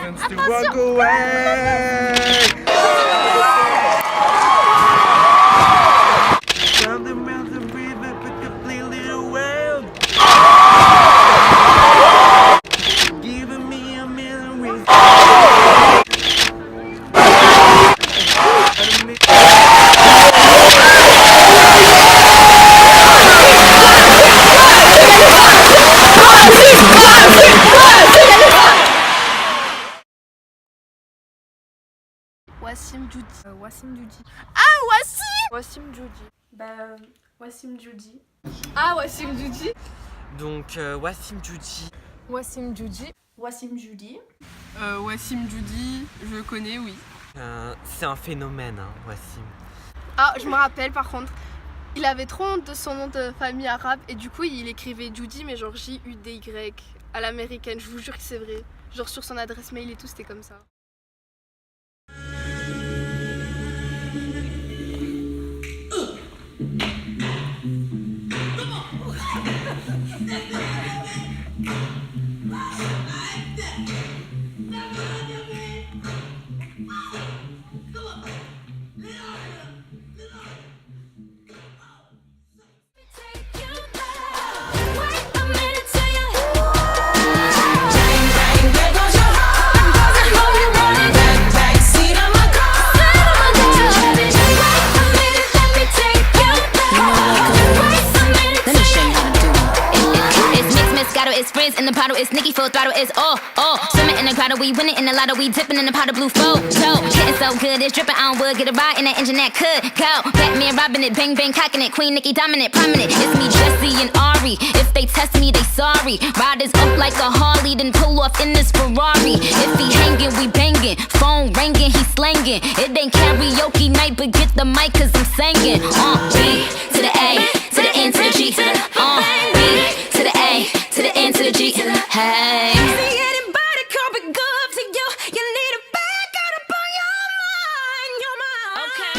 wants to walk away. Down the mountain river, but completely away. Giving me a million reasons. Wassim Djoudi. Wassim Djoudi. Ah, Wassim Wassim Djoudi. Wassim Djoudi. Ah, Wassim Djoudi. Donc Wassim Djoudi. Wassim Djoudi. Wassim Djoudi. Wassim Djoudi, je connais, oui. C'est un phénomène, hein, Wassim. Ah, je me rappelle par contre, il avait trop honte de son nom de famille arabe et du coup il écrivait Djoudi mais genre J-U-D-Y à l'américaine, je vous jure que c'est vrai. Genre sur son adresse mail et tout, c'était comme ça. It's frizz in the bottle, it's Nicki full throttle, it's all. Swimming in the grotto, we winning in the lotto, we dipping in the pot of blue photo. Getting so good, it's dripping on wood, get a ride in that engine that could go. Batman robbing it, bang bang cocking it, Queen Nicki dominant, prominent. It's me, Jesse and Ari. If they test me, they sorry. Riders up like a Harley, then pull off in this Ferrari. If he hanging, we banging. Phone ringing, he slanging. It ain't karaoke night, but get the mic 'cause I'm singing. B to the A, to the N to the G, to the B to the A, to the N to the G. Hey. See anybody coming good to you? You need a back out up on your mind, Okay.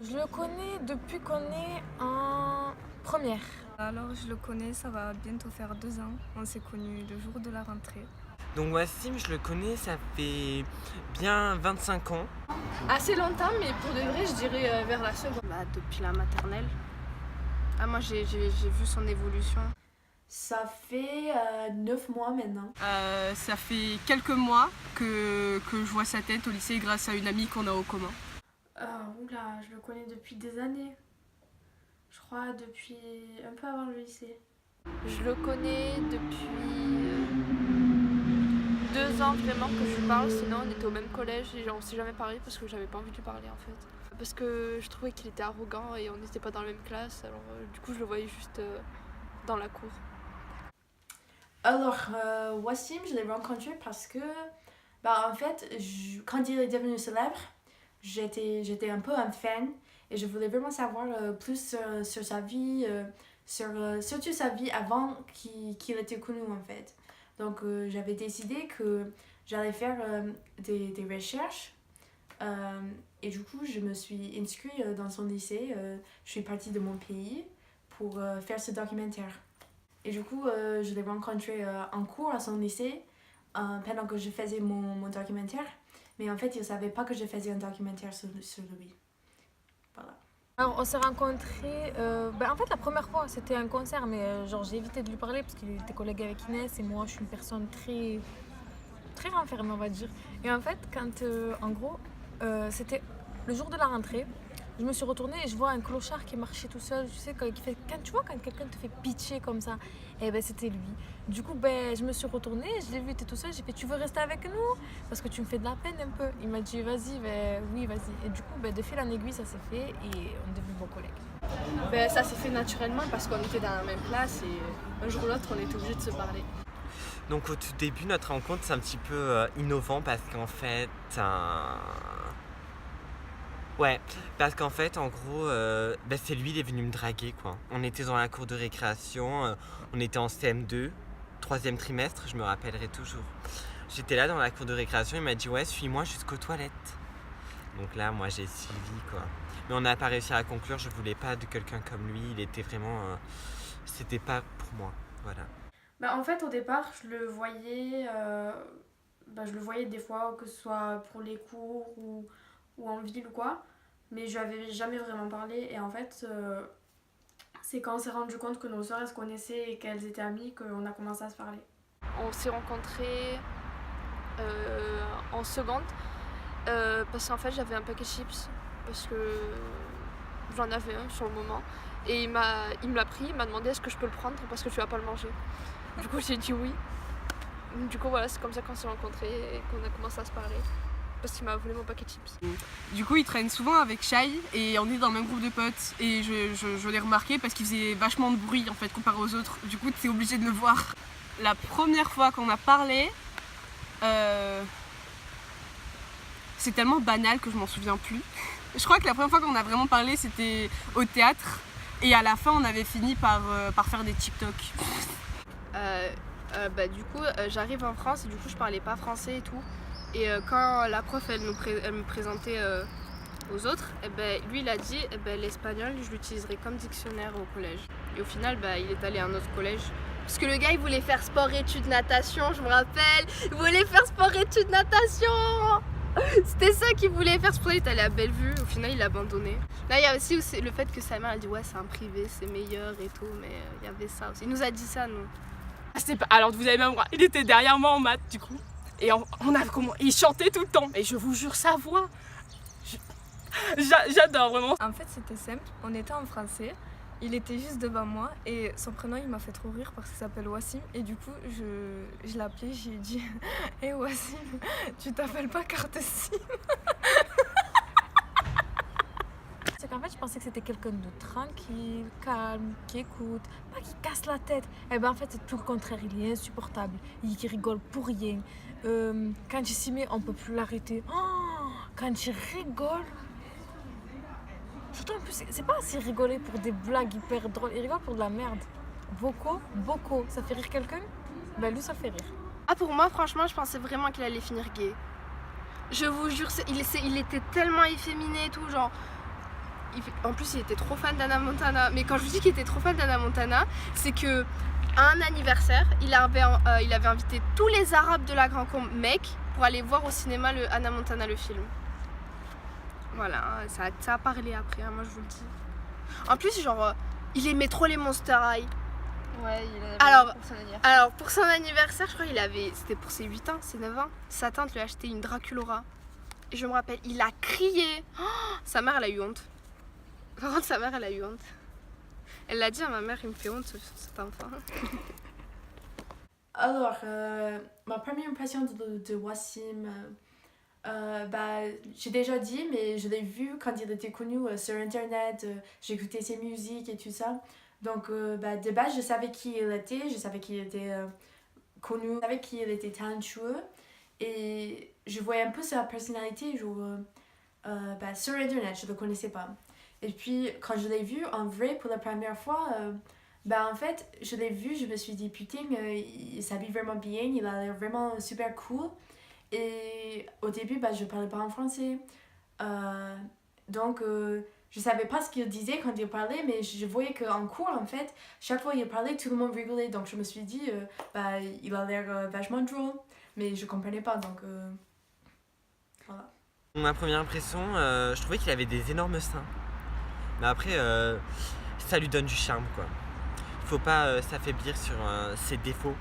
Je le connais depuis qu'on est en première. Alors je le connais, ça va bientôt faire 2 ans. On s'est connus le jour de la rentrée. Donc Wassim, je le connais, ça fait bien 25 ans. Assez longtemps, mais pour de vrai, je dirais vers la seconde. Depuis la maternelle. Ah, moi j'ai vu son évolution. Ça fait 9 mois maintenant. Ça fait quelques mois que je vois sa tête au lycée grâce à une amie qu'on a au commun. Oula, je le connais depuis des années. Je crois depuis un peu avant le lycée. Je le connais depuis 2 ans vraiment que je lui parle, sinon on était au même collège et on s'est jamais parlé parce que j'avais pas envie de lui parler en fait. Parce que je trouvais qu'il était arrogant et on n'était pas dans la même classe, alors du coup je le voyais juste dans la cour. Alors, Wassim, je l'ai rencontré parce que, en fait, quand il est devenu célèbre, j'étais un peu un fan et je voulais vraiment savoir plus sur sa vie, surtout sa vie avant qu'il était connu en fait. Donc j'avais décidé que j'allais faire des recherches et du coup je me suis inscrite dans son lycée. Je suis partie de mon pays pour faire ce documentaire. Et du coup je l'ai rencontré en cours à son lycée pendant que je faisais mon documentaire. Mais en fait, il ne savait pas que je faisais un documentaire sur lui. Voilà. Alors, on s'est rencontrés. En fait, la première fois, c'était un concert, mais j'ai évité de lui parler parce qu'il était collègue avec Inès et moi, je suis une personne très, très renfermée, on va dire. Et en fait, quand, en gros, c'était le jour de la rentrée, Je me suis retournée et je vois un clochard qui marchait tout seul. Tu sais, quand tu vois quand quelqu'un te fait pitcher comme ça, et ben c'était lui. Du coup, ben, je me suis retournée, je l'ai vu, il était tout seul. J'ai fait, tu veux rester avec nous? Parce que tu me fais de la peine un peu. Il m'a dit, vas-y, ben, oui, vas-y. Et du coup, ben, de fil en aiguille, ça s'est fait et on est devenus bons collègues. Ben, ça s'est fait naturellement parce qu'on était dans la même classe et un jour ou l'autre, on était obligés de se parler. Donc au tout début, notre rencontre, c'est un petit peu innovant parce qu'en fait... Ouais, parce qu'en fait, en gros, c'est lui, il est venu me draguer, quoi. On était dans la cour de récréation, on était en CM2, 3e trimestre, je me rappellerai toujours. J'étais là dans la cour de récréation, il m'a dit « Ouais, suis-moi jusqu'aux toilettes ». Donc là, moi, j'ai suivi, quoi. Mais on n'a pas réussi à conclure, je voulais pas de quelqu'un comme lui, il était vraiment... c'était pas pour moi, voilà. Bah, en fait, au départ, je le voyais des fois, que ce soit pour les cours ou en ville ou quoi, mais je lui avais jamais vraiment parlé. Et en fait, c'est quand on s'est rendu compte que nos sœurs elles se connaissaient et qu'elles étaient amies qu'on a commencé à se parler. On s'est rencontrés en seconde parce qu'en fait j'avais un paquet de chips parce que j'en avais un sur le moment et il me l'a pris, il m'a demandé est-ce que je peux le prendre parce que tu vas pas le manger. Du coup j'ai dit oui. Du coup voilà, c'est comme ça qu'on s'est rencontrés et qu'on a commencé à se parler parce qu'il m'a volé mon paquet de chips. Du coup il traîne souvent avec Shai et on est dans le même groupe de potes et je l'ai remarqué parce qu'il faisait vachement de bruit en fait comparé aux autres. Du coup t'es obligé de le voir. La première fois qu'on a parlé, c'est tellement banal que je m'en souviens plus. Je crois que la première fois qu'on a vraiment parlé c'était au théâtre et à la fin on avait fini par faire des TikTok. Du coup j'arrive en France et du coup je parlais pas français et tout. Et quand la prof elle me présentait aux autres, lui il a dit l'espagnol je l'utiliserai comme dictionnaire au collège. Et au final il est allé à un autre collège. Parce que le gars il voulait faire sport-études natation, je me rappelle. Il voulait faire sport-études natation. C'était ça qu'il voulait faire, c'est pour ça qu'il est allé à Bellevue. Au final il a abandonné. Là il y a aussi le fait que sa mère a dit ouais c'est un privé, c'est meilleur et tout. Mais il y avait ça aussi. Il nous a dit ça nous. Alors vous avez même voir, il était derrière moi en maths du coup. Et il chantait tout le temps. Et je vous jure sa voix. J'adore vraiment. En fait c'était simple, on était en français, il était juste devant moi et son prénom il m'a fait trop rire parce qu'il s'appelle Wassim et du coup je l'ai appelé, j'ai dit hey Wassim, tu t'appelles pas carte SIM? C'est qu'en fait je pensais que c'était quelqu'un de tranquille, calme, qui écoute, pas qui casse la tête. Et ben en fait c'est tout le contraire, il est insupportable, il rigole pour rien. Quand il s'y met on peut plus l'arrêter. Oh, quand il rigole, surtout en plus c'est pas assez rigoler pour des blagues hyper drôles, il rigole pour de la merde. Beaucoup, ça fait rire quelqu'un? Ben lui ça fait rire. Ah pour moi franchement je pensais vraiment qu'il allait finir gay. Je vous jure, il était tellement efféminé et tout genre. En plus il était trop fan d'Hannah Montana. Mais quand je vous dis qu'il était trop fan d'Hannah Montana, c'est que à un anniversaire, il avait invité tous les Arabes de la Grand Combe mec pour aller voir au cinéma le Hannah Montana le film. Voilà, ça a parlé après, hein, moi je vous le dis. En plus genre, il aimait trop les Monster High. Ouais, il avait pour son anniversaire. Alors pour son anniversaire, je crois c'était pour ses 8 ans, ses 9 ans. Sa tante lui a acheté une Draculaura. Et je me rappelle, il a crié. Oh, sa mère elle a eu honte. Par contre sa mère elle a eu honte. Elle l'a dit à ma mère, il me fait honte cet enfant. Alors, ma première impression de Wassim, j'ai déjà dit, mais je l'ai vu quand il était connu sur internet, j'écoutais ses musiques et tout ça. Donc, de base, je savais qui il était, je savais qu'il était connu, je savais qu'il était talentueux. Et je voyais un peu sa personnalité, genre, sur internet, je ne le connaissais pas. Et puis, quand je l'ai vu en vrai pour la première fois, en fait, je l'ai vu, je me suis dit, putain, il s'habille vraiment bien, il a l'air vraiment super cool. Et au début, je parlais pas en français. Donc, je savais pas ce qu'il disait quand il parlait, mais je voyais qu'en cours, en fait, chaque fois qu'il parlait, tout le monde rigolait. Donc, je me suis dit, il a l'air vachement drôle. Mais je comprenais pas, donc voilà. Ma première impression, je trouvais qu'il avait des énormes seins. Mais après, ça lui donne du charme, quoi. Il faut pas s'affaiblir sur ses défauts.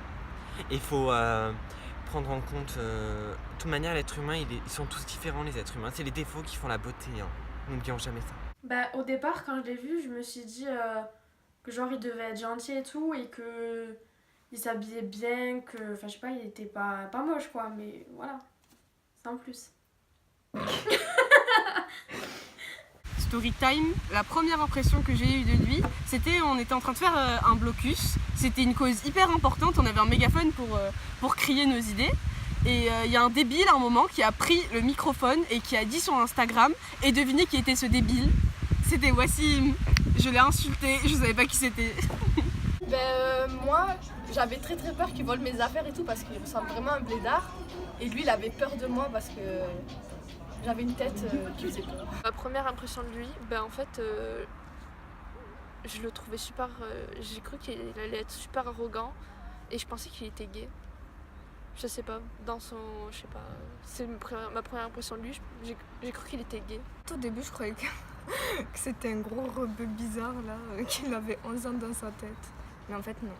Il faut prendre en compte... de toute manière, l'être humain, ils sont tous différents, les êtres humains. C'est les défauts qui font la beauté, hein. N'oublions jamais ça. Bah, au départ, quand je l'ai vu, je me suis dit que genre il devait être gentil et tout, et que il s'habillait bien, que, enfin je sais pas, il était pas moche quoi, mais voilà, sans plus. Story time, la première impression que j'ai eue de lui, c'était on était en train de faire un blocus. C'était une cause hyper importante, on avait un mégaphone pour crier nos idées. Et il y a un débile à un moment qui a pris le microphone et qui a dit sur Instagram, et devinez qui était ce débile? C'était Wassim. Je l'ai insulté, je savais pas qui c'était. Moi, j'avais très peur qu'il vole mes affaires et tout parce qu'il ressemble vraiment à un blédard. Et lui, il avait peur de moi parce que j'avais une tête qui faisait peur. Ma première impression de lui, en fait, je le trouvais super... j'ai cru qu'il allait être super arrogant et je pensais qu'il était gay. Je sais pas, je sais pas, c'est ma première impression de lui, j'ai cru qu'il était gay. Au début, je croyais que c'était un gros rebeu bizarre là, qu'il avait 11 ans dans sa tête. Mais en fait, non.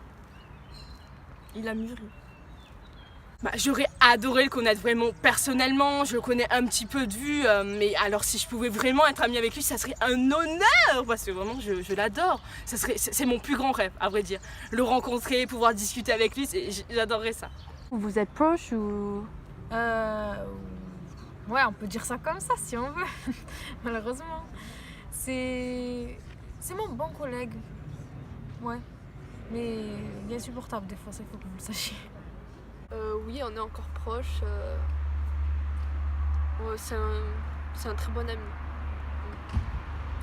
Il a mûri. J'aurais adoré le connaître vraiment personnellement, je le connais un petit peu de vue, mais alors si je pouvais vraiment être amie avec lui, ça serait un honneur, parce que vraiment je l'adore. C'est mon plus grand rêve, à vrai dire. Le rencontrer, pouvoir discuter avec lui, j'adorerais ça. Vous êtes proches ou... Ouais, on peut dire ça comme ça si on veut. Malheureusement. C'est mon bon collègue. Ouais. Mais il est insupportable des fois, ça il faut que vous le sachiez. Oui, on est encore proches. Ouais, c'est un très bon ami.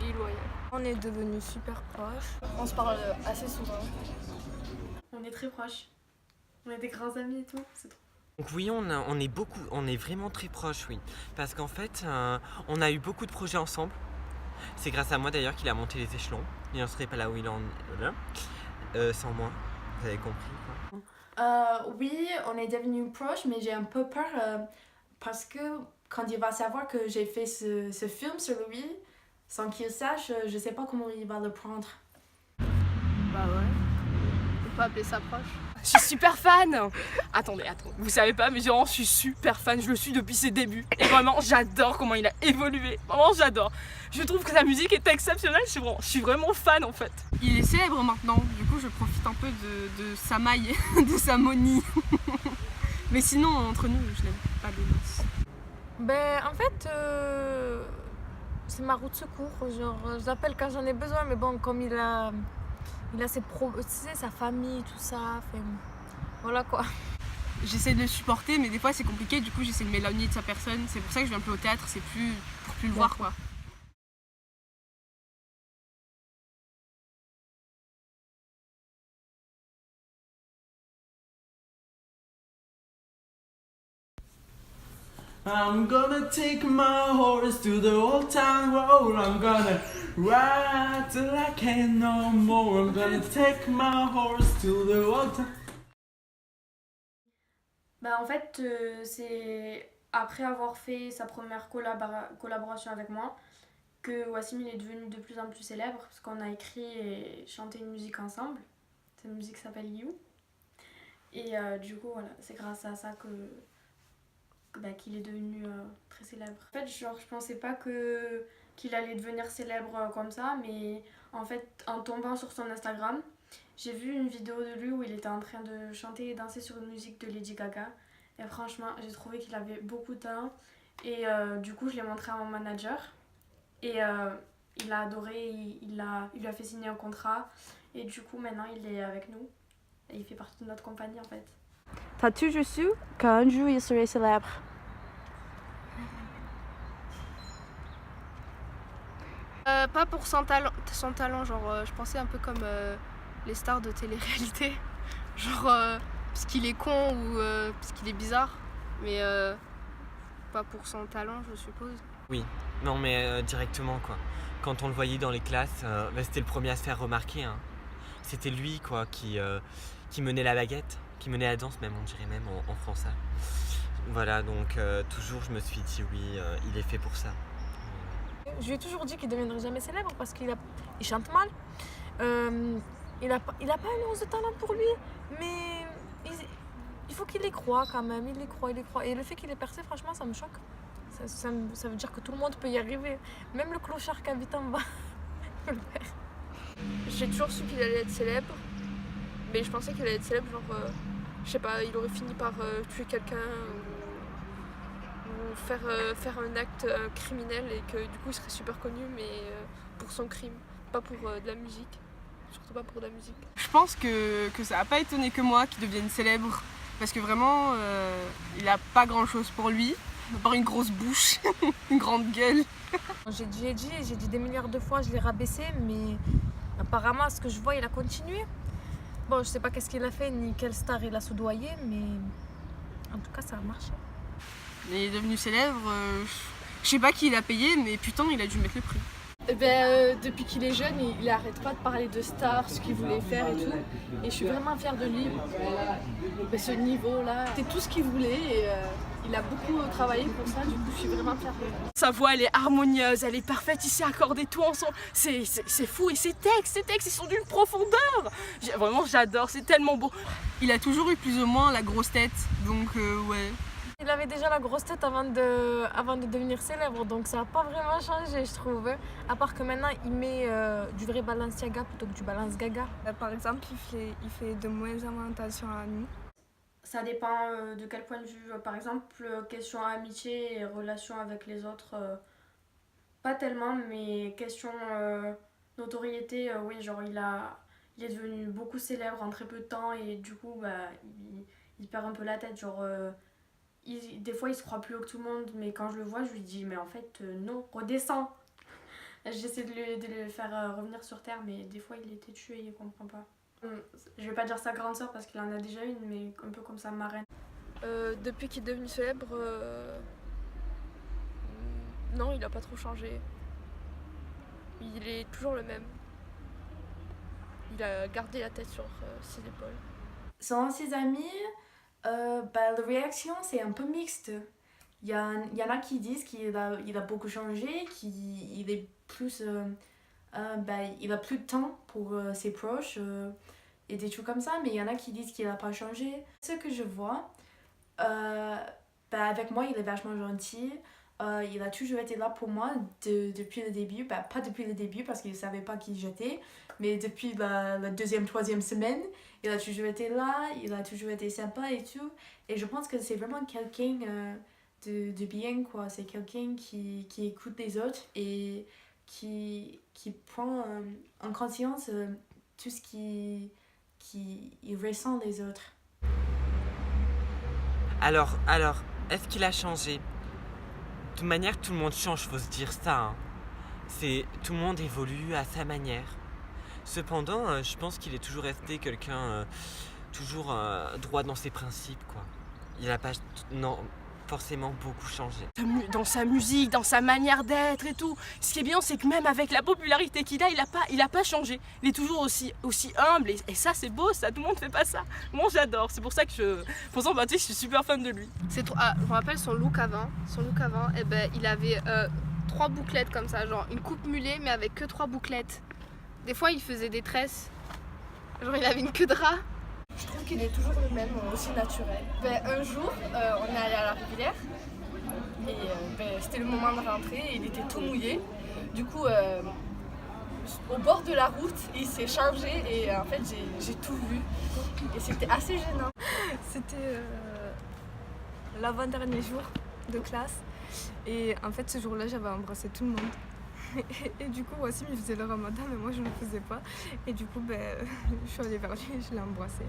Il est loyal. On est devenus super proches. On se parle assez souvent. On est très proches. On est des grands amis et tout, c'est trop. Donc oui, on est vraiment très proches, oui. Parce qu'en fait, on a eu beaucoup de projets ensemble. C'est grâce à moi d'ailleurs qu'il a monté les échelons. Il n'en serait pas là où il en est là. Sans moi, vous avez compris quoi. Oui, on est devenus proches, mais j'ai un peu peur parce que quand il va savoir que j'ai fait ce film sur lui, sans qu'il sache, je sais pas comment il va le prendre. Bah ouais. On peut appeler ça proche. Je suis super fan. Attendez, vous savez pas, mais je suis super fan, je le suis depuis ses débuts. Et vraiment, j'adore comment il a évolué, vraiment j'adore. Je trouve que sa musique est exceptionnelle, je suis vraiment fan en fait. Il est célèbre maintenant, du coup je profite un peu de sa maille, de sa monie. Mais sinon, entre nous, je l'aime pas des masses. En fait, c'est ma roue de secours. Genre, je l'appelle quand j'en ai besoin, mais bon, comme il a sa famille, tout ça, voilà quoi. J'essaie de le supporter, mais des fois c'est compliqué, du coup j'essaie de m'éloigner de sa personne. C'est pour ça que je viens plus au théâtre, c'est plus pour plus le voir quoi. I'm gonna take my horse to the old town road. I'm gonna ride till I can't no more. I'm gonna take my horse to the old town. En fait, c'est après avoir fait sa première collaboration avec moi que Wassim il est devenu de plus en plus célèbre parce qu'on a écrit et chanté une musique ensemble. Cette musique s'appelle You. Et du coup, voilà, c'est grâce à ça qu'il est devenu très célèbre. En fait, je pensais pas qu'il allait devenir célèbre comme ça, mais en fait, en tombant sur son Instagram, j'ai vu une vidéo de lui où il était en train de chanter et danser sur une musique de Lady Gaga. Et franchement, j'ai trouvé qu'il avait beaucoup de talent. Et du coup, je l'ai montré à mon manager. Et il a adoré, il lui a fait signer un contrat. Et du coup, maintenant, il est avec nous. Et il fait partie de notre compagnie, en fait. T'as toujours su qu'un jour il serait célèbre? Pas pour son talent, genre je pensais un peu comme les stars de télé-réalité. Genre parce qu'il est con ou parce qu'il est bizarre. Mais pas pour son talent, je suppose. Oui, non mais directement quoi. Quand on le voyait dans les classes, c'était le premier à se faire remarquer. Hein. C'était lui quoi qui menait la baguette, qui menait la danse même, on dirait même en français. Voilà, donc toujours je me suis dit oui, il est fait pour ça. Je lui ai toujours dit qu'il ne deviendrait jamais célèbre parce qu'il chante mal. Il a pas une once de talent pour lui, mais il faut qu'il y croit quand même. Il y croit. Et le fait qu'il ait percé, franchement, ça me choque. ça veut dire que tout le monde peut y arriver. Même le clochard qui habite en bas peut le faire. J'ai toujours su qu'il allait être célèbre, mais je pensais qu'il allait être célèbre, genre, je sais pas, il aurait fini par tuer quelqu'un ou faire un acte criminel et que du coup il serait super connu, mais pour son crime, pas pour de la musique. Surtout pas pour de la musique. Je pense que ça n'a pas étonné que moi qu'il devienne célèbre, parce que vraiment, il a pas grand-chose pour lui, à part une grosse bouche, une grande gueule. J'ai dit des milliards de fois, je l'ai rabaissé, mais apparemment, à ce que je vois, il a continué. Bon, je sais pas qu'est-ce qu'il a fait, ni quelle star il a soudoyé, mais en tout cas, ça a marché. Il est devenu célèbre, je sais pas qui il a payé, mais putain, il a dû mettre le prix. Eh ben, depuis qu'il est jeune, il arrête pas de parler de stars, ce qu'il voulait faire et tout. Et je suis vraiment fière de lui. Ben, ce niveau-là, c'est tout ce qu'il voulait et il a beaucoup travaillé pour ça. Du coup, je suis vraiment fière de lui. Sa voix, elle est harmonieuse, elle est parfaite. Il sait accorder tout ensemble. C'est fou. Et ses textes, ils sont d'une profondeur. Vraiment, j'adore. C'est tellement beau. Il a toujours eu plus ou moins la grosse tête, donc ouais. Il avait déjà la grosse tête avant de devenir célèbre, donc ça n'a pas vraiment changé, je trouve. À part que maintenant, il met du vrai Balenciaga plutôt que du Balance Gaga. Par exemple, il fait de moins en moins attention à nous. Ça dépend de quel point de vue. Par exemple, question amitié et relation avec les autres, pas tellement, mais question notoriété, oui, genre il est devenu beaucoup célèbre en très peu de temps et du coup, bah, il perd un peu la tête, genre... des fois il se croit plus haut que tout le monde, mais quand je le vois je lui dis mais en fait non, redescends. J'essaie de le faire revenir sur terre, mais des fois il était tué, il comprend pas. Je vais pas dire sa grande sœur parce qu'il en a déjà une, mais un peu comme sa marraine. Depuis qu'il est devenu célèbre, non, il a pas trop changé. Il est toujours le même. Il a gardé la tête sur ses épaules. Selon ses amis, la réaction c'est un peu mixte. Il y en a qui disent qu'il a beaucoup changé, qu'il est plus, il a plus de temps pour ses proches et des trucs comme ça, mais il y en a qui disent qu'il a pas changé. Ce que je vois, avec moi il est vachement gentil. Il a toujours été là pour moi depuis le début, pas depuis le début parce qu'il ne savait pas qui j'étais, mais depuis la deuxième, troisième semaine, il a toujours été là, il a toujours été sympa et tout. Et je pense que c'est vraiment quelqu'un de bien, quoi. C'est quelqu'un qui écoute les autres et qui prend en conscience tout ce qu'il ressent des autres. Alors, est-ce qu'il a changé ? De toute manière, tout le monde change, faut se dire ça. Hein. Tout le monde évolue à sa manière. Cependant, je pense qu'il est toujours resté quelqu'un toujours droit dans ses principes, quoi. Il n'a pas forcément beaucoup changé. Dans sa musique, dans sa manière d'être et tout. Ce qui est bien, c'est que même avec la popularité qu'il a, il a pas changé. Il est toujours aussi humble et ça c'est beau, ça, tout le monde fait pas ça. Moi j'adore, c'est pour ça que je suis super fan de lui. Je me rappelle son look avant, il avait 3 bouclettes comme ça, genre une coupe mulet mais avec que 3 bouclettes. Des fois il faisait des tresses, genre il avait une queue de rat. Je trouve qu'il est toujours le même, aussi naturel. Un jour, on est allé à la Rivière et c'était le moment de rentrer et il était tout mouillé. Du coup, au bord de la route, il s'est changé et en fait j'ai tout vu et c'était assez gênant. C'était l'avant-dernier jour de classe et en fait ce jour-là j'avais embrassé tout le monde. Et du coup, Wassim il faisait le ramadan, mais moi je ne le faisais pas. Et du coup, je suis allée vers lui et je l'ai embrassé.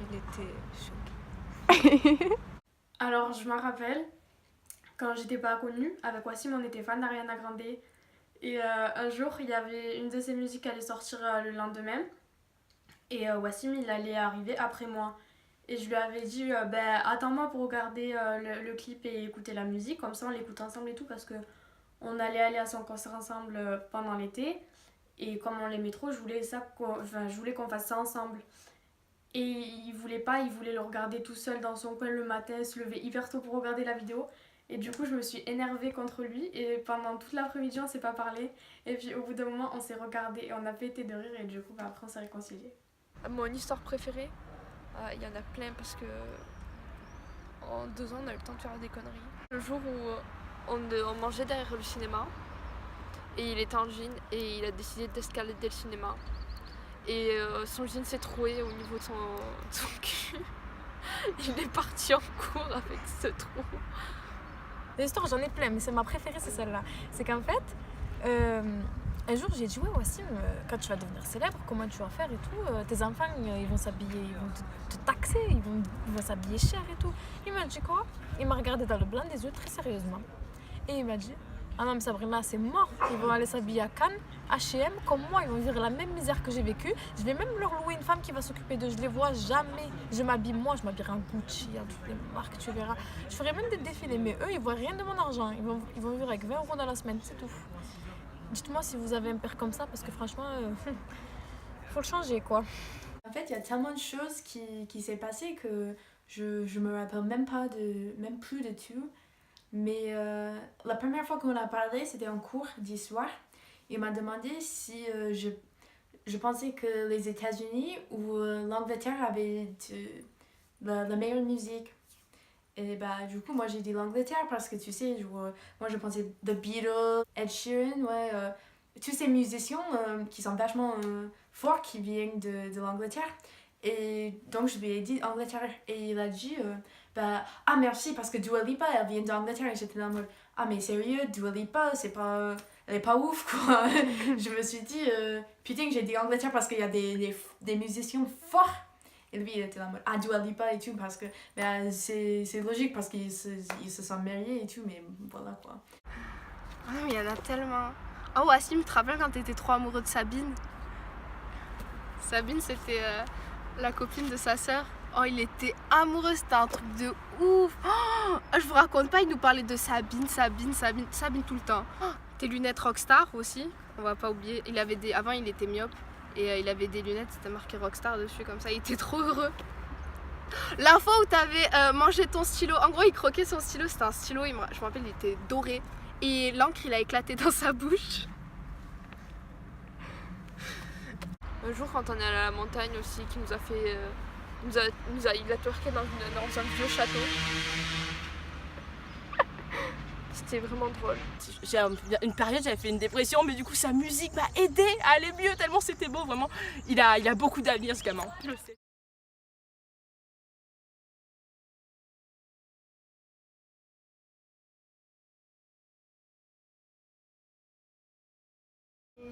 Il était choqué. Alors, je me rappelle, quand j'étais pas connue, avec Wassim, on était fan d'Ariana Grande. Et un jour, il y avait une de ses musiques qui allait sortir le lendemain. Et Wassim, il allait arriver après moi. Et je lui avais dit, attends-moi pour regarder le clip et écouter la musique, comme ça on l'écoute ensemble et tout, parce que on allait aller à son concert ensemble pendant l'été. Et comme on l'aimait trop, je voulais qu'on fasse ça ensemble. Et il voulait pas, il voulait le regarder tout seul dans son coin le matin, se lever hyper tôt pour regarder la vidéo. Et du coup, je me suis énervée contre lui et pendant toute l'après-midi, on s'est pas parlé. Et puis au bout d'un moment, on s'est regardé et on a pété de rire et du coup, après on s'est réconciliés. Mon histoire préférée, Il y en a plein parce que en 2 ans on a eu le temps de faire des conneries. Le jour où on mangeait derrière le cinéma et il était en jean et il a décidé d'escalader le cinéma. Et son jean s'est troué au niveau de son cul. Il est parti en cours avec ce trou. Des histoires, j'en ai plein, mais c'est ma préférée, c'est celle-là. C'est qu'en fait, un jour j'ai dit ouais Wassim, quand tu vas devenir célèbre, comment tu vas faire et tout, tes enfants ils vont s'habiller, ils vont te taxer, ils vont s'habiller cher et tout. Il m'a dit quoi? Il m'a regardé dans le blanc des yeux très sérieusement. Et il m'a dit ah non mais Sabrina c'est mort, ils vont aller s'habiller à Cannes, H&M, comme moi, ils vont vivre la même misère que j'ai vécue. Je vais même leur louer une femme qui va s'occuper d'eux, je les vois jamais. Je m'habillerai en Gucci, à toutes les marques, tu verras. Je ferai même des défilés, mais eux ils voient rien de mon argent, ils vont vivre avec 20 € dans la semaine, c'est tout. Dites-moi si vous avez un père comme ça, parce que franchement, faut le changer quoi. En fait, il y a tellement de choses qui s'est passé que je me rappelle même plus de tout. Mais la première fois qu'on a parlé, c'était en cours d'histoire. Il m'a demandé si je pensais que les États-Unis ou l'Angleterre avaient la meilleure musique. Et bah du coup moi j'ai dit l'Angleterre parce que tu sais moi je pensais The Beatles, Ed Sheeran, tous ces musiciens qui sont vachement forts qui viennent de l'Angleterre. Et donc je lui ai dit Angleterre et il a dit ah merci parce que Dua Lipa elle vient d'Angleterre. Et j'étais dans le mode ah mais sérieux, Dua Lipa elle est pas ouf quoi. Je me suis dit putain que j'ai dit Angleterre parce qu'il y a des musiciens forts. Et lui, il était là en mode Dua Lipa et tout, parce que c'est logique, parce qu'ils se sont mariés et tout, mais voilà quoi. Ah non, mais il y en a tellement. Oh, Wassim, tu te rappelles quand t'étais trop amoureux de Sabine? Sabine, c'était la copine de sa sœur. Oh, il était amoureux, c'était un truc de ouf. Oh, je vous raconte pas, il nous parlait de Sabine tout le temps. Oh, tes lunettes Rockstar aussi, on va pas oublier. Avant, il était myope. Et il avait des lunettes, c'était marqué Rockstar dessus, comme ça, il était trop heureux. La fois où t'avais mangé ton stylo, en gros il croquait son stylo, c'était un stylo, je me rappelle, il était doré. Et l'encre il a éclaté dans sa bouche. Un jour quand on est allé à la montagne aussi, qui nous a fait... il a twerké dans un vieux château. C'était vraiment drôle. J'ai une période, j'avais fait une dépression, mais du coup sa musique m'a aidé à aller mieux tellement c'était beau, vraiment. Il a beaucoup d'avenir ce gamin, je le sais.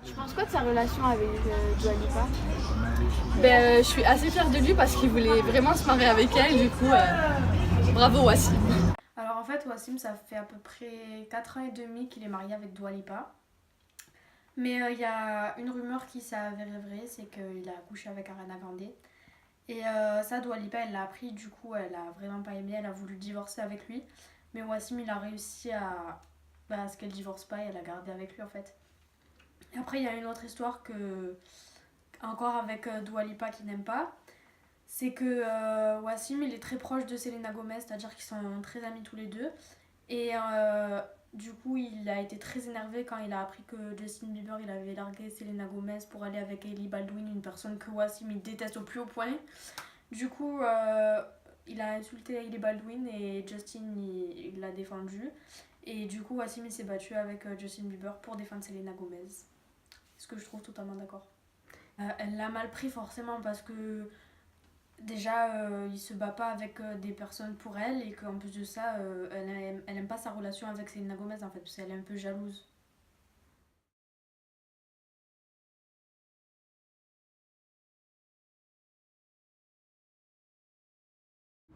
Tu penses quoi de sa relation avec Dua Lipa? Je suis assez fière de lui parce qu'il voulait vraiment se marier avec elle, du coup bravo Wassim. Alors en fait Wassim ça fait à peu près 4 ans et demi qu'il est marié avec Dua Lipa. Mais il y a une rumeur qui s'est avérée vraie, c'est qu'il a accouché avec Ariana Grande. Et ça Dua Lipa elle l'a appris, du coup elle a vraiment pas aimé, elle a voulu divorcer avec lui. Mais Wassim il a réussi à ce qu'elle divorce pas et elle a gardé avec lui en fait. Et après il y a une autre histoire encore avec Dua Lipa qui n'aime pas. C'est que Wassim il est très proche de Selena Gomez, c'est-à-dire qu'ils sont très amis tous les deux. Et du coup il a été très énervé quand il a appris que Justin Bieber il avait largué Selena Gomez pour aller avec Hailey Baldwin, une personne que Wassim il déteste au plus haut point. Du coup il a insulté Hailey Baldwin et Justin il l'a défendu. Et du coup Wassim il s'est battu avec Justin Bieber pour défendre Selena Gomez. Ce que je trouve totalement d'accord. Elle l'a mal pris forcément parce que déjà il se bat pas avec des personnes pour elle et qu'en plus de ça elle aime pas sa relation avec Selena Gomez en fait parce qu'elle est un peu jalouse.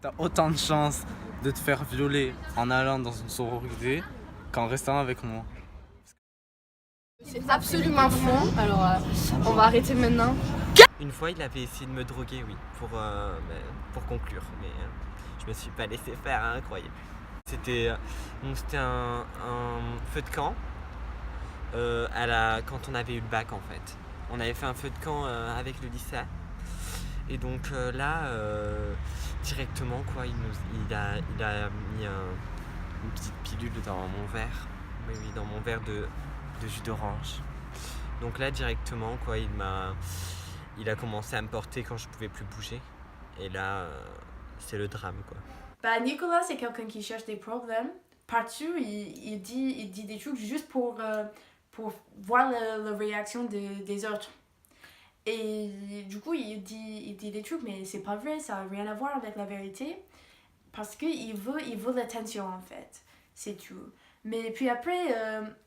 T'as autant de chance de te faire violer en allant dans une sororité qu'en restant avec moi. C'est absolument faux, alors on va arrêter maintenant. Une fois, il avait essayé de me droguer, oui, pour conclure, mais je me suis pas laissé faire, hein, croyez. C'était un feu de camp quand on avait eu le bac en fait. On avait fait un feu de camp avec le lycée. Et donc là, directement, quoi, il a mis une petite pilule dans mon verre. Oui, dans mon verre de jus d'orange. Donc là, directement, quoi, il a commencé à me porter quand je pouvais plus bouger. Et là, c'est le drame, quoi. Bah, Nicolas, c'est quelqu'un qui cherche des problèmes. Partout, il dit des trucs juste pour voir la réaction des autres. Et du coup, il dit des trucs, mais c'est pas vrai, ça n'a rien à voir avec la vérité. Parce qu'il veut l'attention, en fait. C'est tout. Mais puis après,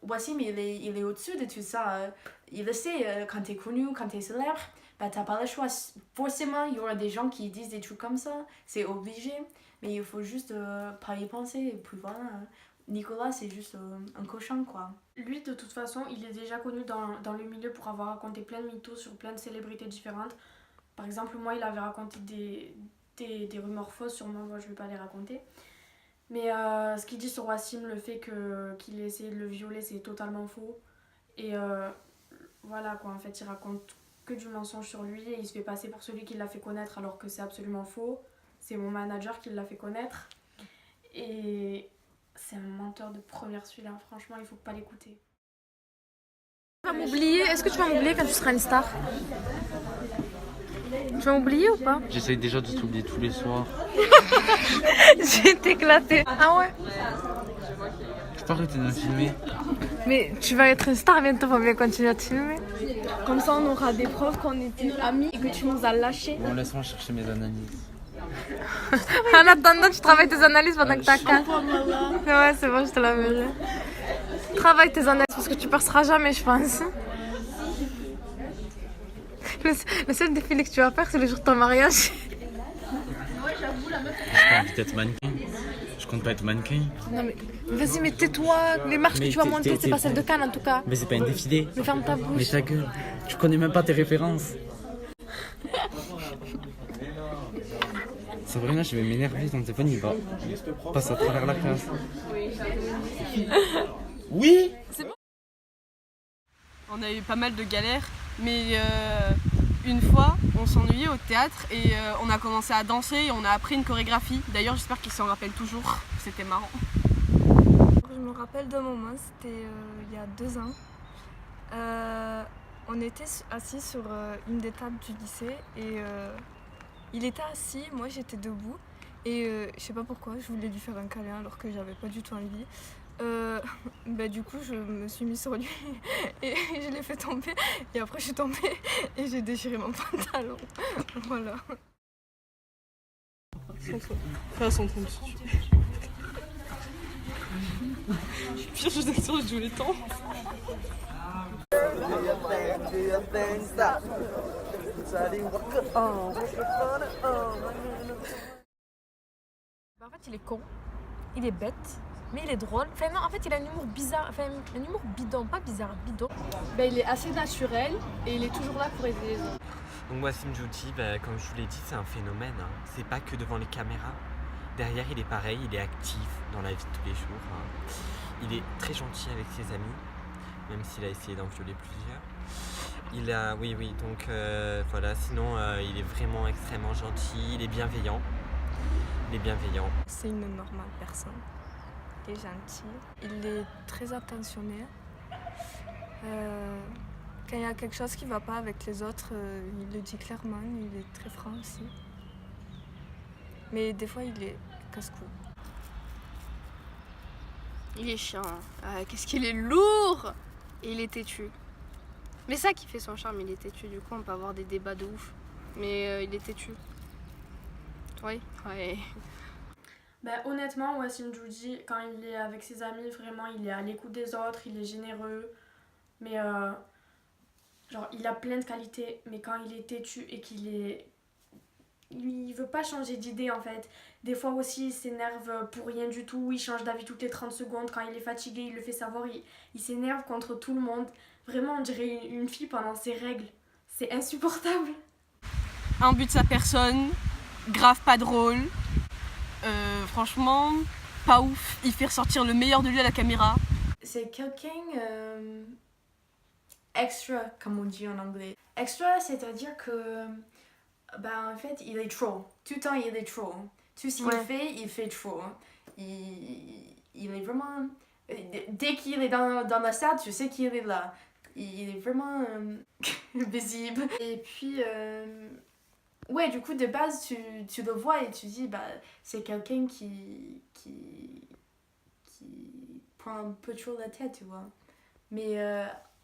Wassim, il est au-dessus de tout ça. Il le sait, quand t'es connu, quand t'es célèbre, bah t'as pas le choix. Forcément, il y aura des gens qui disent des trucs comme ça. C'est obligé. Mais il faut juste pas y penser. Et puis voilà. Nicolas, c'est juste un cochon, quoi. Lui, de toute façon, il est déjà connu dans le milieu pour avoir raconté plein de mythos sur plein de célébrités différentes. Par exemple, moi, il avait raconté des rumeurs fausses sur moi. Moi, je vais pas les raconter. Mais ce qu'il dit sur Wassim, le fait qu'il ait essayé de le violer, c'est totalement faux. Et voilà, quoi. En fait, il raconte que du mensonge sur lui et il se fait passer pour celui qui l'a fait connaître alors que c'est absolument faux. C'est mon manager qui l'a fait connaître. Et c'est un menteur de première celui-là. Franchement, il faut pas l'écouter. Tu vas m'oublier? Est-ce que tu vas m'oublier quand tu seras une star? Tu vas m'oublier ou pas? J'essaye déjà de t'oublier tous les soirs. J'ai été éclatée. Ah ouais? Je peux arrêter de me filmer. Mais tu vas être une star bientôt, on va bien continuer à te filmer. Comme ça, on aura des preuves qu'on était amis et que tu nous as lâchés. Bon, laisse-moi chercher mes analyses. En attendant, tu travailles tes analyses pendant que t'as qu'à. Ouais, c'est bon, je te l'enverrai. Travaille tes analyses parce que tu perceras jamais, je pense. Le seul défilé que tu vas faire, c'est le jour de ton mariage. J'ai pas envie d'être mannequin. Je compte pas être mannequin. Non mais vas-y, mais tais-toi. Les marches que tu vas monter, c'est pas celle de Cannes en tout cas. Mais c'est pas un défilé. Mais ferme ta bouche. Mais ta gueule. Tu connais même pas tes références. Sabrina, je vais m'énerver, ton téléphone il va passe à travers la classe. Oui. C'est bon. On a eu pas mal de galères, mais une fois, on s'ennuyait au théâtre et on a commencé à danser et on a appris une chorégraphie. D'ailleurs, j'espère qu'ils s'en rappellent toujours. C'était marrant. Je me rappelle d'un moment, c'était il y a 2 ans. On était assis sur une des tables du lycée et il était assis, moi j'étais debout et je sais pas pourquoi, je voulais lui faire un câlin alors que j'avais pas du tout envie. Du coup je me suis mise sur lui et je l'ai fait tomber et après je suis tombée et j'ai déchiré mon pantalon. Voilà. Fais son trompe dessus. Pire, je sais que je joue les temps. En fait, il est con, il est bête, mais il est drôle. Enfin, non, en fait, il a un humour bizarre, enfin, un humour bidon, pas bizarre, bidon. Il est assez naturel et il est toujours là pour aider les autres. Donc Wassim Djouti, comme je vous l'ai dit, c'est un phénomène. Hein. C'est pas que devant les caméras. Derrière, il est pareil, il est actif dans la vie de tous les jours. Hein. Il est très gentil avec ses amis, même s'il a essayé d'en violer plusieurs. Il a, oui, donc voilà, sinon il est vraiment extrêmement gentil, il est bienveillant. C'est une normale personne. Il est gentil. Il est très attentionné. Quand il y a quelque chose qui ne va pas avec les autres, il le dit clairement. Il est très franc aussi. Mais des fois, il est casse-cou. Il est chiant. Hein. Qu'est-ce qu'il est lourd! Et il est têtu. Mais ça qui fait son charme, il est têtu. Du coup, on peut avoir des débats de ouf. Mais il est têtu. Oui, ouais. Honnêtement, Wassim Djouti, quand il est avec ses amis, vraiment, il est à l'écoute des autres, il est généreux. Mais il a plein de qualités. Mais quand il est têtu et il veut pas changer d'idée en fait. Des fois aussi il s'énerve pour rien du tout, il change d'avis toutes les 30 secondes, quand il est fatigué il le fait savoir, il s'énerve contre tout le monde. Vraiment on dirait une fille pendant ses règles, c'est insupportable. Un but de sa personne, grave pas drôle, franchement pas ouf, il fait ressortir le meilleur de lui à la caméra. C'est quelqu'un extra comme on dit en anglais. Extra c'est-à-dire que en fait, il est trop. Tout le temps, il est trop. Tout ce qu'il fait trop. Il est vraiment... Dès qu'il est dans la salle, tu sais qu'il est là. Il est vraiment visible. Et puis, Ouais, du coup, de base, tu le vois et tu dis, bah, c'est quelqu'un qui prend un peu toujours la tête, tu vois. Mais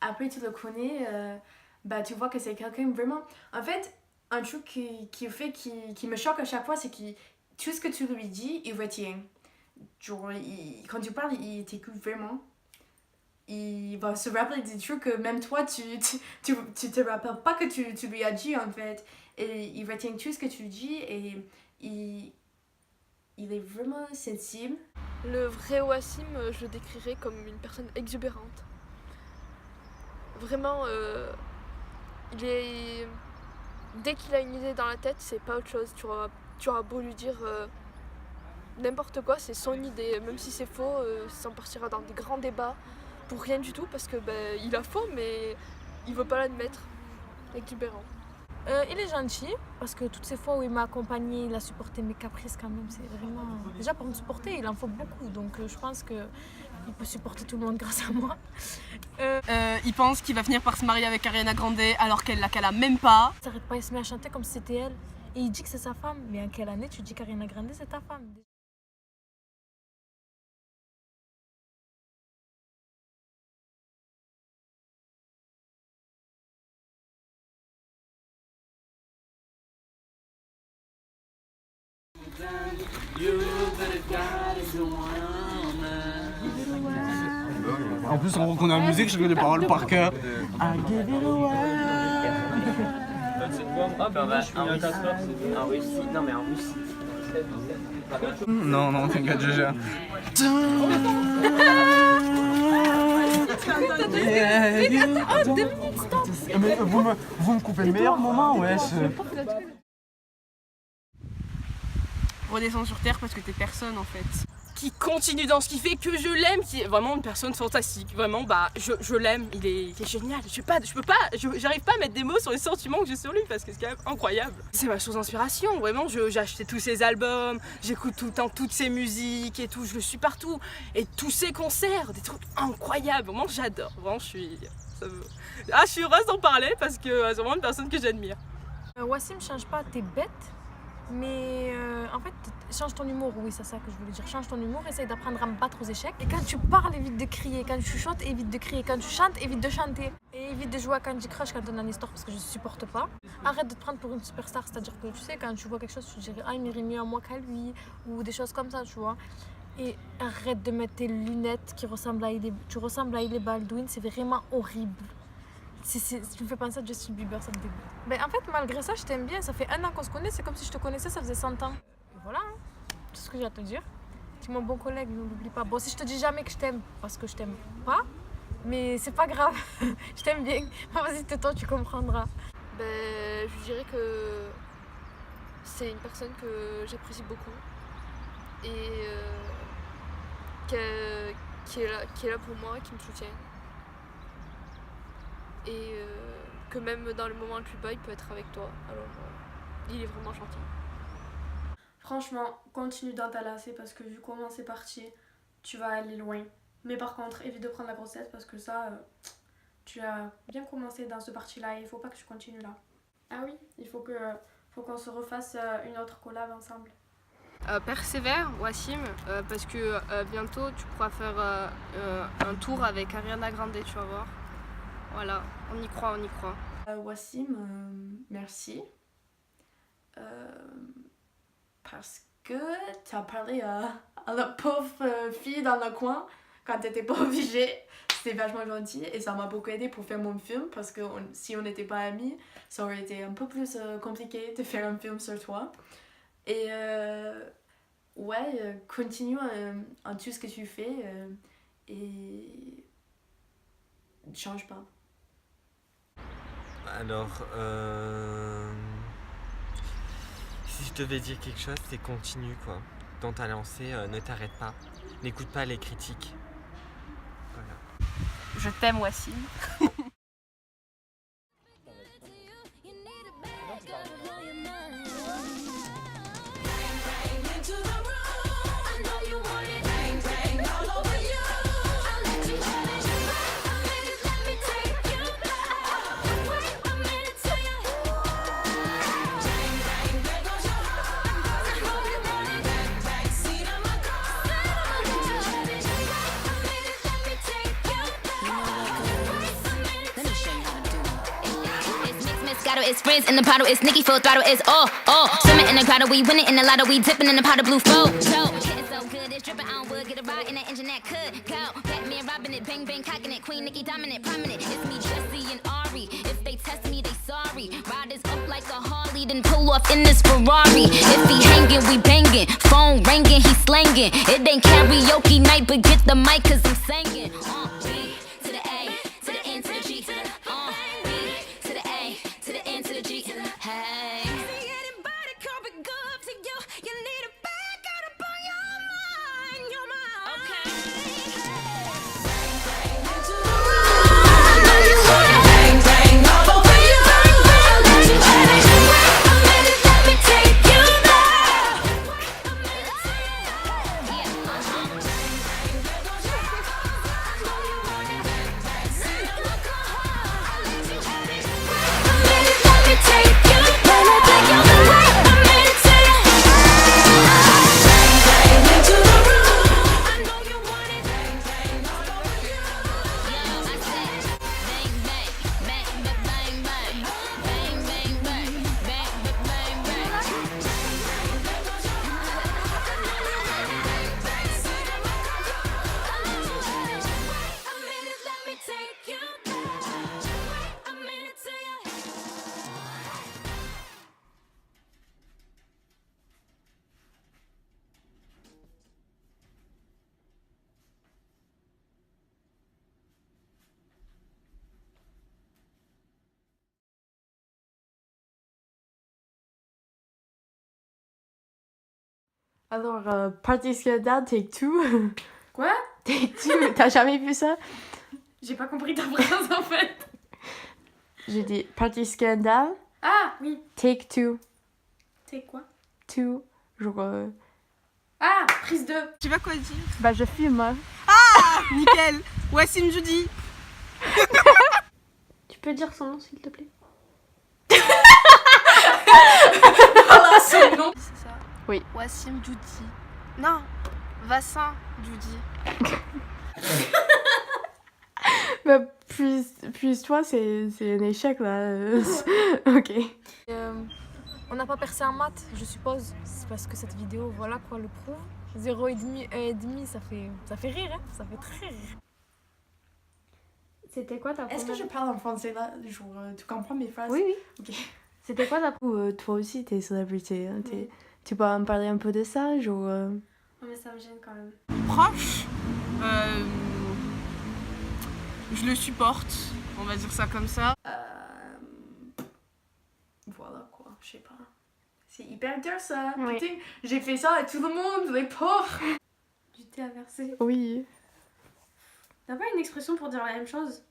après, tu le connais, bah, tu vois que c'est quelqu'un vraiment... En fait, un truc qui me choque à chaque fois, c'est que tout ce que tu lui dis, il retient. Genre, quand tu parles, il t'écoute vraiment. Il va se rappeler des trucs que même toi, tu te rappelles pas que tu lui as dit, en fait. Et il retient tout ce que tu dis et il est vraiment sensible. Le vrai Wassim, je le décrirais comme une personne exubérante. Vraiment, dès qu'il a une idée dans la tête, c'est pas autre chose. Tu auras beau lui dire n'importe quoi, c'est son idée. Même si c'est faux, ça en partira dans des grands débats pour rien du tout parce que il a faux, mais il veut pas l'admettre. Exubérant. Il est gentil parce que toutes ces fois où il m'a accompagné, il a supporté mes caprices quand même. C'est vraiment... Déjà pour me supporter, il en faut beaucoup. Donc je pense qu'il peut supporter tout le monde grâce à moi. Il pense qu'il va finir par se marier avec Ariana Grande alors qu'elle a même pas. Il s'arrête pas, il se met à chanter comme si c'était elle. Et il dit que c'est sa femme. Mais en quelle année tu dis qu'Ariana Grande c'est ta femme? En plus, on reconnaît la musique, je connais les paroles par cœur. Ah bah un Russie, non mais un Russie. Non, t'inquiète, je gère. Mais vous me coupez le meilleur moment, ouais. Redescends sur terre parce que t'es personne en fait. Qui continue dans ce qu'il fait, que je l'aime, qui est vraiment une personne fantastique. Vraiment, je l'aime, il est génial. J'arrive pas à mettre des mots sur les sentiments que j'ai sur lui parce que c'est quand même incroyable. C'est ma source d'inspiration, vraiment. J'ai acheté tous ses albums, j'écoute tout le temps toutes ses musiques et tout, je le suis partout. Et tous ses concerts, des trucs incroyables. Vraiment, j'adore. Vraiment, je suis heureuse d'en parler parce que c'est vraiment une personne que j'admire. Wassim, change pas, t'es bête. Mais en fait, change ton humour, oui, c'est ça que je voulais dire. Change ton humour, essaye d'apprendre à me battre aux échecs. Et quand tu parles, évite de crier. Quand tu chantes, évite de crier. Quand tu chantes, évite de chanter. Et évite de jouer à Candy Crush quand on a une histoire parce que je supporte pas. Arrête de te prendre pour une superstar, c'est-à-dire que tu sais, quand tu vois quelque chose, tu te dirais ah, il m'irait mieux à moi qu'à lui, ou des choses comme ça, tu vois. Et arrête de mettre tes lunettes qui ressemblent à tu ressembles à Hailey Baldwin, c'est vraiment horrible. Tu me fais penser à Justin Bieber, ça me dégoûte. Ben, en fait, malgré ça, je t'aime bien. Ça fait 1 an qu'on se connaît, c'est comme si je te connaissais, ça faisait 100 ans. Et voilà, hein. Tout ce que j'ai à te dire. Tu es mon bon collègue, ne l'oublie pas. Bon, si je te dis jamais que je t'aime, parce que je t'aime pas, mais c'est pas grave, je t'aime bien. Vas-y, tais-toi, tu comprendras. Ben, je dirais que c'est une personne que j'apprécie beaucoup et qui est là pour moi, qui me soutient. Et que même dans le moment le plus bas, il peut être avec toi. Alors, il est vraiment gentil. Franchement, continue dans ta lacée parce que vu comment c'est parti, tu vas aller loin. Mais par contre, évite de prendre la grossesse parce que ça, tu as bien commencé dans ce parti-là et il faut pas que tu continues là. Ah oui, il faut qu'on se refasse une autre collab ensemble. Persévère, Wassim, parce que bientôt tu pourras faire un tour avec Ariana Grande, tu vas voir. Voilà, on y croit. Wassim, merci. Parce que tu as parlé à la pauvre fille dans le coin quand tu n'étais pas obligée. C'était vachement gentil et ça m'a beaucoup aidé pour faire mon film parce que si on n'était pas amis, ça aurait été un peu plus compliqué de faire un film sur toi. Et continue en tout ce que tu fais et ne change pas. Alors, si je devais dire quelque chose, c'est continue quoi. Dans ta lancée, ne t'arrête pas. N'écoute pas les critiques. Voilà. Je t'aime, Wassim. bottle, it's frizz in the bottle, it's Nicki full throttle, it's all. Swimming in the grotto, we winning in the lotto, we dipping in the pot of blue flow. Getting so good, it's dripping, I don't would get a ride in that engine that could go. Batman robbing it, bang bang cocking it, Queen Nicki dominant, prominent. It's me, Jesse and Ari. If they test me, they sorry. Riders up like a Harley, then pull off in this Ferrari. If he hanging, we banging. Phone ringing, he slanging. It ain't karaoke night, but get the mic 'cause I'm singing. B to the A, to the N, to the G, to the B to the A, to the N, to the G, to the hey. See anybody coming good to you? You need a back out up on your mind, your mind. Okay. I know you want it, bang bang all over you. Let you have it. A minute, let me take you there. Alors, Party Scandal, Take Two. Quoi? Take Two, t'as jamais vu ça? J'ai pas compris ta phrase en fait. J'ai dit Party Scandal, Ah oui. Take Two. Take quoi? Two, genre... Ah, prise 2. Je sais pas quoi dire. Bah, je filme. Hein. Ah, nickel. Wassim Judy. Tu peux dire son nom, s'il te plaît? Voilà son nom. C'est ça. Oui. Wassim Judy. Non, Vassin Judy. Bah, plus toi, c'est un échec, là. Ok. On n'a pas percé en maths, je suppose. C'est parce que cette vidéo, voilà quoi, le prouve. 0,5, 1,5, ça fait rire, hein. Ça fait très rire. C'était quoi ta première... Est-ce que je parle en français là? Genre, tu comprends mes phrases? Oui, oui. Ok. C'était quoi ta... toi aussi, t'es célébrité. Hein, Oui. Tu peux me parler un peu de ça, genre... Non mais ça me gêne quand même. Proche. Je le supporte, on va dire ça comme ça. Voilà quoi, je sais pas. C'est hyper dur ça. Oui. Putain, j'ai fait ça à tout le monde, les pauvres. Du thé à verser. Oui. T'as pas une expression pour dire la même chose?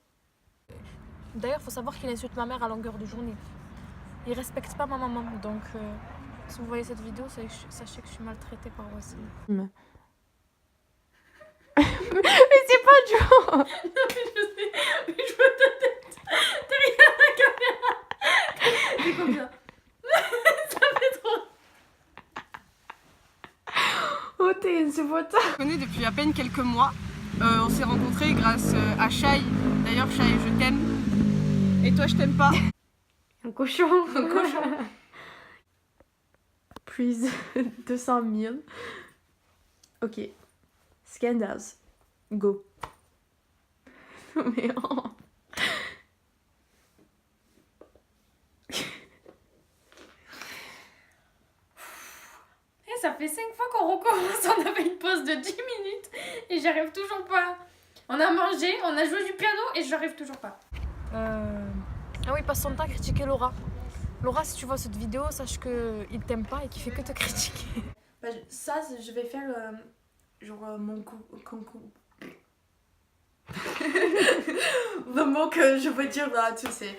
D'ailleurs, faut savoir qu'il insulte ma mère à longueur de journée. Il respecte pas ma maman, donc si vous voyez cette vidéo, sachez que je suis maltraitée par Wassim. Mais c'est pas Joe. Non mais je sais, mais je vois ta tête derrière la caméra. C'est comme ça. Ça fait trop. Oh, t'es insupportable. On se connaît depuis à peine quelques mois. On s'est rencontrés grâce à Shai. D'ailleurs, Shai, je t'aime. Et toi, je t'aime pas. Un cochon. Un cochon. Plus 200 000. Ok. Scandals. Go. Mais oh. Et ça fait 5 fois qu'on recommence, on avait une pause de 10 minutes et j'arrive toujours pas. On a mangé, on a joué du piano et j'arrive toujours pas. Ah oui, passe son temps à critiquer Laura. Laura, si tu vois cette vidéo, sache qu'il t'aime pas et qu'il fait que te critiquer. Bah, ça, je vais faire genre mon le mot que je veux dire là, tu sais.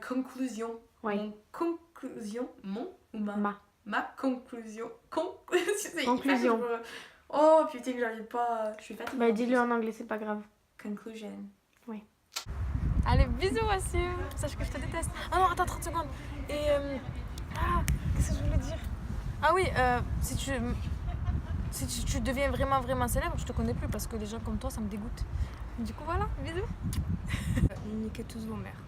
Conclusion. Oui. Mon conclusion. Mon ou ma? Ma conclusion. Conclusion. Oh putain, j'arrive pas. Je suis fatiguée. Bah, dis-le en anglais, c'est pas grave. Conclusion. Oui. Allez, bisous Wassim. Sache que je te déteste. Ah non, attends 30 secondes. Et qu'est-ce que je voulais dire? Ah oui, si tu deviens vraiment célèbre, je te connais plus parce que les gens comme toi, ça me dégoûte. Du coup, voilà, bisous. Niquez tous vos mères.